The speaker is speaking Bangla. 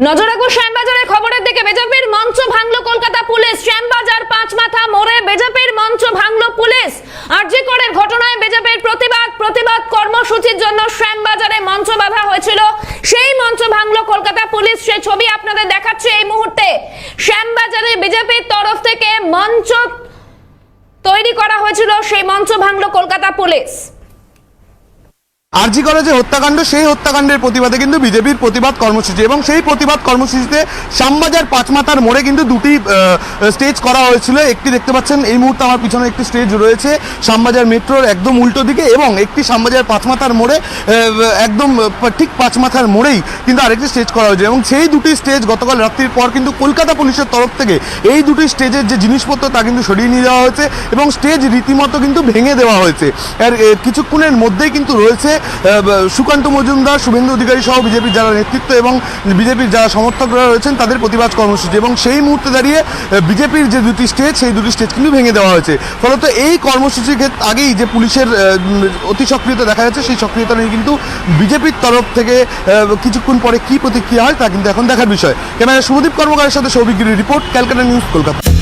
নজর রাখবো শ্যামবাজারের খবরের দিকে। বিজেপির মঞ্চ ভাঙলো কলকাতা পুলিশ। শ্যামবাজার পাঁচমাথা মোড়ে বিজেপির মঞ্চ ভাঙলো পুলিশ। আরজি করের ঘটনায় বিজেপির প্রতিবাদ কর্মসূচির জন্য শ্যামবাজারে মঞ্চ বাঁধা হয়েছিল, সেই মঞ্চ ভাঙলো কলকাতা পুলিশ। সেই ছবি আপনাদের দেখাচ্ছি এই মুহূর্তে। শ্যামবাজারে বিজেপির তরফ থেকে মঞ্চ তৈরি করা হয়েছিল, সেই মঞ্চ ভাঙলো কলকাতা পুলিশ। আরজি করে যে হত্যাকাণ্ড, সেই হত্যাকাণ্ডের প্রতিবাদে কিন্তু বিজেপির প্রতিবাদ কর্মসূচি, এবং সেই প্রতিবাদ কর্মসূচিতে শ্যামবাজার পাঁচমাথার মোড়ে কিন্তু দুটি স্টেজ করা হয়েছিল। একটি দেখতে পাচ্ছেন এই মুহূর্তে আমার পিছনে একটি স্টেজ রয়েছে শ্যামবাজার মেট্রোর একদম উল্টো দিকে, এবং একটি শ্যামবাজার পাঁচমাথার মোড়ে একদম ঠিক পাঁচমাথার মোড়েই কিন্তু আরেকটি স্টেজ করা হয়েছে। এবং সেই দুটি স্টেজ গতকাল রাত্রির পর কিন্তু কলকাতা পুলিশের তরফ থেকে এই দুটি স্টেজের যে জিনিসপত্র তা কিন্তু সরিয়ে নিয়ে যাওয়া হয়েছে, এবং স্টেজ রীতিমতো কিন্তু ভেঙে দেওয়া হয়েছে। আর কিছুক্ষণের মধ্যেই কিন্তু রয়েছে সুকান্ত মজুমদার, শুভেন্দু অধিকারী সহ বিজেপির যারা নেতৃত্ব এবং বিজেপির যারা সমর্থকরা রয়েছেন তাদের প্রতিবাদ কর্মসূচি, এবং সেই মুহূর্তে দাঁড়িয়ে বিজেপির যে দুটি স্টেজ, সেই দুটি স্টেজ কিন্তু ভেঙে দেওয়া হয়েছে। ফলত এই কর্মসূচির আগেই যে পুলিশের অতি সক্রিয়তা দেখা যাচ্ছে, সেই সক্রিয়তা নিয়ে কিন্তু বিজেপির তরফ থেকে কিছুক্ষণ পরে কি প্রতিক্রিয়া হয় তা কিন্তু এখন দেখার বিষয়। ক্যামেরা শুভদীপ কর্মকারের সাথে সৌভিক গিরির রিপোর্ট, ক্যালকাটা নিউজ, কলকাতা।